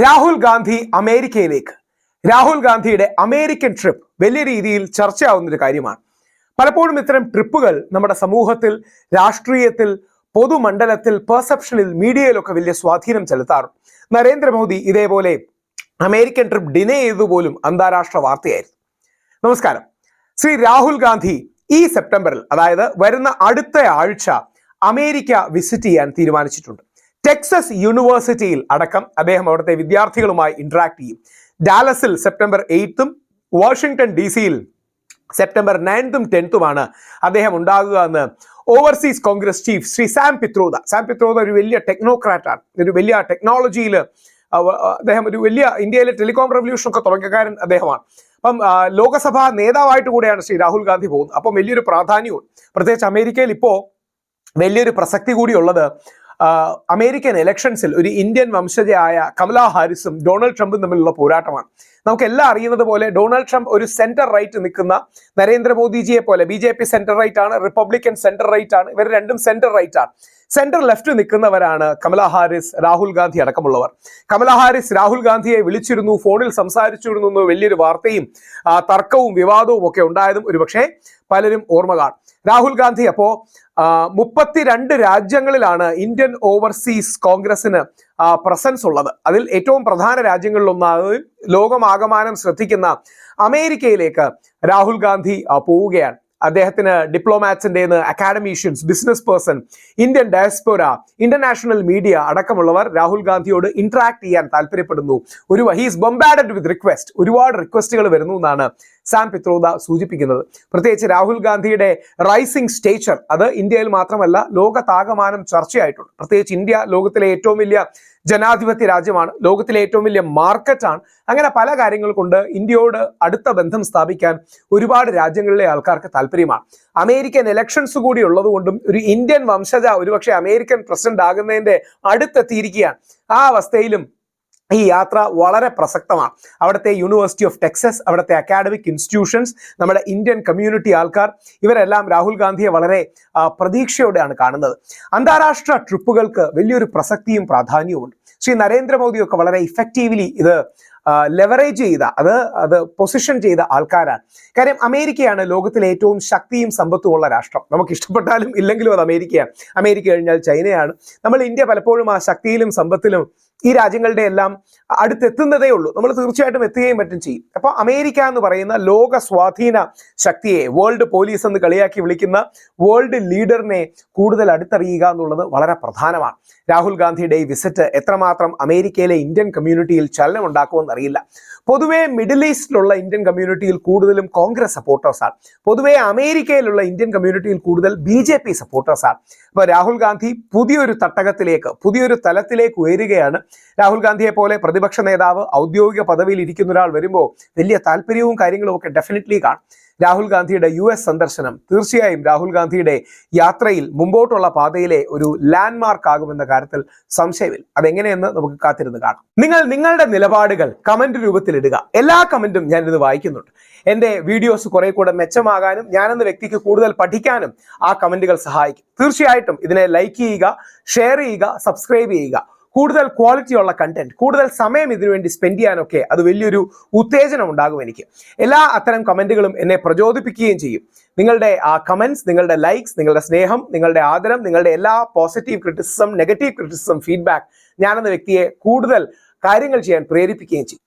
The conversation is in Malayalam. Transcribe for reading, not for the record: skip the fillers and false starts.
രാഹുൽ ഗാന്ധി അമേരിക്കയിലേക്ക്. രാഹുൽ ഗാന്ധിയുടെ അമേരിക്കൻ ട്രിപ്പ് വലിയ രീതിയിൽ ചർച്ചയാവുന്ന ഒരു കാര്യമാണ്. പലപ്പോഴും ഇത്തരം ട്രിപ്പുകൾ നമ്മുടെ സമൂഹത്തിൽ, രാഷ്ട്രീയത്തിൽ, പൊതുമണ്ഡലത്തിൽ, പെർസെപ്ഷനിൽ, മീഡിയയിലൊക്കെ വലിയ സ്വാധീനം ചെലുത്താറുണ്ട്. നരേന്ദ്രമോദി ഇതേപോലെ അമേരിക്കൻ ട്രിപ്പ് ഡിനേ ചെയ്തുപോലും അന്താരാഷ്ട്ര വാർത്തയായിരുന്നു. നമസ്കാരം. ശ്രീ രാഹുൽ ഗാന്ധി ഈ സെപ്റ്റംബറിൽ, അതായത് വരുന്ന അടുത്ത ആഴ്ച അമേരിക്ക വിസിറ്റ് ചെയ്യാൻ തീരുമാനിച്ചിട്ടുണ്ട്. ടെക്സസ് യൂണിവേഴ്സിറ്റിയിൽ അടക്കം അദ്ദേഹം അവിടുത്തെ വിദ്യാർത്ഥികളുമായി ഇന്ററാക്ട് ചെയ്യും. ഡാലസിൽ സെപ്റ്റംബർ 8-ഉം വാഷിംഗ്ടൺ DC-യിൽ സെപ്റ്റംബർ 9-ഉം 10-ഉമാണ് അദ്ദേഹം ഉണ്ടാകുക എന്ന് overseas Congress chief Shri Sam Pitroda ഒരു വലിയ ടെക്നോക്രാറ്റാണ്. ഒരു വലിയ ടെക്നോളജിയിൽ അദ്ദേഹം ഒരു വലിയ ഇന്ത്യയിലെ ടെലികോം റെവല്യൂഷൻ ഒക്കെ തുടക്കക്കാരൻ അദ്ദേഹമാണ്. അപ്പം ലോകസഭാ നേതാവായിട്ട് കൂടെയാണ് ശ്രീ രാഹുൽ ഗാന്ധി പോകുന്നത്. അപ്പം വലിയൊരു പ്രാധാന്യവും, പ്രത്യേകിച്ച് അമേരിക്കയിൽ ഇപ്പോൾ വലിയൊരു പ്രസക്തി കൂടിയുള്ളത് അമേരിക്കൻ ഇലക്ഷൻസിൽ ഒരു ഇന്ത്യൻ വംശജയായ കമലാ ഹാരിസും ഡൊണാൾഡ് ട്രംപും തമ്മിലുള്ള പോരാട്ടമാണ്. നമുക്കെല്ലാം അറിയുന്നത് പോലെ ഡൊണാൾഡ് ട്രംപ് ഒരു സെന്റർ റൈറ്റ് നിൽക്കുന്ന നരേന്ദ്രമോദിജിയെ പോലെ BJP സെന്റർ റൈറ്റ് ആണ്, റിപ്പബ്ലിക്കൻ സെന്റർ റൈറ്റ് ആണ്. ഇവർ രണ്ടും സെന്റർ റൈറ്റ് ആണ്. സെന്റർ ലെഫ്റ്റ് നിൽക്കുന്നവരാണ് കമലാ ഹാരിസ്, രാഹുൽ ഗാന്ധി അടക്കമുള്ളവർ. കമലാ ഹാരിസ് രാഹുൽ ഗാന്ധിയെ വിളിച്ചിരുന്നു, ഫോണിൽ സംസാരിച്ചിരുന്നു, വലിയൊരു വാർത്തയും തർക്കവും വിവാദവും ഒക്കെ ഉണ്ടായതും ഒരുപക്ഷെ പലരും ഓർമ്മ കാണും. രാഹുൽ ഗാന്ധി അപ്പോ 32 രാജ്യങ്ങളിലാണ് ഇന്ത്യൻ ഓവർസീസ് കോൺഗ്രസിന് പ്രസൻസ് ഉള്ളത്. അതിൽ ഏറ്റവും പ്രധാന രാജ്യങ്ങളിലൊന്നാണ് ലോകമാകമാനം ശ്രദ്ധിക്കുന്ന അമേരിക്കയിലേക്ക് രാഹുൽ ഗാന്ധി പോവുകയാണ്. അദ്ദേഹത്തിന് ഡിപ്ലോമാറ്റ്സിൻ്റെന്ന് academicians, business person, Indian diaspora, international media അടക്കമുള്ളവർ രാഹുൽ ഗാന്ധിയോട് ഇന്ററാക്ട് ചെയ്യാൻ താല്പര്യപ്പെടുന്നു. He's bombarded with request. ഒരുപാട് റിക്വസ്റ്റുകൾ വരുന്നു എന്നാണ് സാം പിത്രോദ സൂചിപ്പിക്കുന്നത്. പ്രത്യേകിച്ച് രാഹുൽ ഗാന്ധിയുടെ റൈസിംഗ് സ്റ്റേച്ചർ അത് ഇന്ത്യയിൽ മാത്രമല്ല ലോകത്താകമാനം ചർച്ചയായിട്ടുണ്ട്. പ്രത്യേകിച്ച് ഇന്ത്യ ലോകത്തിലെ ഏറ്റവും വലിയ ജനാധിപത്യ രാജ്യമാണ്, ലോകത്തിലെ ഏറ്റവും വലിയ മാർക്കറ്റാണ്. അങ്ങനെ പല കാര്യങ്ങൾ കൊണ്ട് ഇന്ത്യയോട് അടുത്ത ബന്ധം സ്ഥാപിക്കാൻ ഒരുപാട് രാജ്യങ്ങളിലെ ആൾക്കാർക്ക് താല്പര്യമാണ്. അമേരിക്കൻ ഇലക്ഷൻസ് കൂടി ഉള്ളതുകൊണ്ടും ഒരു ഇന്ത്യൻ വംശജ ഒരുപക്ഷെ അമേരിക്കൻ പ്രസിഡന്റ് ആകുന്നതിന്റെ അടുത്തെത്തിയിരിക്കുകയാണ്. ആ അവസ്ഥയിലും ഈ യാത്ര വളരെ പ്രസക്തമാണ്. അവിടുത്തെ യൂണിവേഴ്സിറ്റി ഓഫ് ടെക്സസ്, അവിടുത്തെ അക്കാഡമിക് ഇൻസ്റ്റിറ്റ്യൂഷൻസ്, നമ്മുടെ ഇന്ത്യൻ കമ്മ്യൂണിറ്റി ആൾക്കാർ, ഇവരെല്ലാം രാഹുൽ ഗാന്ധിയെ വളരെ പ്രതീക്ഷയോടെയാണ് കാണുന്നത്. അന്താരാഷ്ട്ര ട്രിപ്പുകൾക്ക് വലിയൊരു പ്രസക്തിയും പ്രാധാന്യവുമുണ്ട്. ശ്രീ നരേന്ദ്രമോദിയൊക്കെ വളരെ ഇഫക്റ്റീവ്ലി ഇത് ലെവറേജ് ചെയ്ത, അത് പൊസിഷൻ ചെയ്ത ആൾക്കാരാണ്. കാര്യം അമേരിക്കയാണ് ലോകത്തിലെ ഏറ്റവും ശക്തിയും സമ്പത്തും ഉള്ള രാഷ്ട്രം. നമുക്ക് ഇഷ്ടപ്പെട്ടാലും ഇല്ലെങ്കിലും അത് അമേരിക്കയാണ്. അമേരിക്ക കഴിഞ്ഞാൽ ചൈനയാണ്. നമ്മൾ ഇന്ത്യ പലപ്പോഴും ആ ശക്തിയിലും സമ്പത്തിലും ഈ രാജ്യങ്ങളുടെ എല്ലാം അടുത്തെത്തുന്നതേ ഉള്ളൂ. നമ്മൾ തീർച്ചയായിട്ടും എത്തുകയും മറ്റും ചെയ്യും. അപ്പോൾ അമേരിക്ക എന്ന് പറയുന്ന ലോക സ്വാധീന ശക്തിയെ, വേൾഡ് പോലീസ് എന്ന് കളിയാക്കി വിളിക്കുന്ന വേൾഡ് ലീഡറിനെ കൂടുതൽ അടുത്തറിയുക എന്നുള്ളത് വളരെ പ്രധാനമാണ്. രാഹുൽ ഗാന്ധിയുടെ ഈ വിസിറ്റ് എത്രമാത്രം അമേരിക്കയിലെ ഇന്ത്യൻ കമ്മ്യൂണിറ്റിയിൽ ചലനം ഉണ്ടാക്കുമെന്ന് അറിയില്ല. പൊതുവെ മിഡിൽ ഈസ്റ്റിലുള്ള ഇന്ത്യൻ കമ്മ്യൂണിറ്റിയിൽ കൂടുതലും കോൺഗ്രസ് സപ്പോർട്ടേഴ്സാണ്. പൊതുവെ അമേരിക്കയിലുള്ള ഇന്ത്യൻ കമ്മ്യൂണിറ്റിയിൽ കൂടുതൽ BJP സപ്പോർട്ടേഴ്സാണ്. അപ്പോൾ രാഹുൽ ഗാന്ധി പുതിയൊരു തട്ടകത്തിലേക്ക്, പുതിയൊരു തലത്തിലേക്ക് ഉയരുകയാണ്. രാഹുൽ ഗാന്ധിയെ പോലെ പ്രതിപക്ഷ നേതാവ്, ഔദ്യോഗിക പദവിയിൽ ഇരിക്കുന്ന ഒരാൾ വരുമ്പോൾ വലിയ താല്പര്യവും കാര്യങ്ങളും ഒക്കെ ഡെഫിനറ്റ്ലി കാണും. രാഹുൽ ഗാന്ധിയുടെ US സന്ദർശനം തീർച്ചയായും രാഹുൽ ഗാന്ധിയുടെ യാത്രയിൽ മുമ്പോട്ടുള്ള പാതയിലെ ഒരു ലാൻഡ്മാർക്ക് ആകുമെന്ന കാര്യത്തിൽ സംശയമില്ല. അതെങ്ങനെയെന്ന് നമുക്ക് കാത്തിരുന്ന് കാണാം. നിങ്ങളുടെ നിലപാടുകൾ കമന്റ് രൂപത്തിൽ ഇടുക. എല്ലാ കമന്റും ഞാനിത് വായിക്കുന്നുണ്ട്. എൻ്റെ വീഡിയോസ് കുറെ കൂടെ മെച്ചമാകാനും ഞാനെന്ന വ്യക്തിക്ക് കൂടുതൽ പഠിക്കാനും ആ കമന്റുകൾ സഹായിക്കും. തീർച്ചയായിട്ടും ഇതിനെ ലൈക്ക് ചെയ്യുക, ഷെയർ ചെയ്യുക, സബ്സ്ക്രൈബ് ചെയ്യുക. കൂടുതൽ ക്വാളിറ്റിയുള്ള കണ്ടന്റ്, കൂടുതൽ സമയം ഇതിനുവേണ്ടി സ്പെൻഡ് ചെയ്യാനൊക്കെ അത് വലിയൊരു ഉത്തേജനം ഉണ്ടാകും എനിക്ക്. എല്ലാ അത്തരം കമന്റുകളും എന്നെ പ്രചോദിപ്പിക്കുകയും ചെയ്യും. നിങ്ങളുടെ ആ കമന്റ്സ്, നിങ്ങളുടെ ലൈക്സ്, നിങ്ങളുടെ സ്നേഹം, നിങ്ങളുടെ ആദരം, നിങ്ങളുടെ എല്ലാ positive criticism, negative criticism, feedback ഞാനെന്ന വ്യക്തിയെ കൂടുതൽ കാര്യങ്ങൾ ചെയ്യാൻ പ്രേരിപ്പിക്കുകയും ചെയ്യും.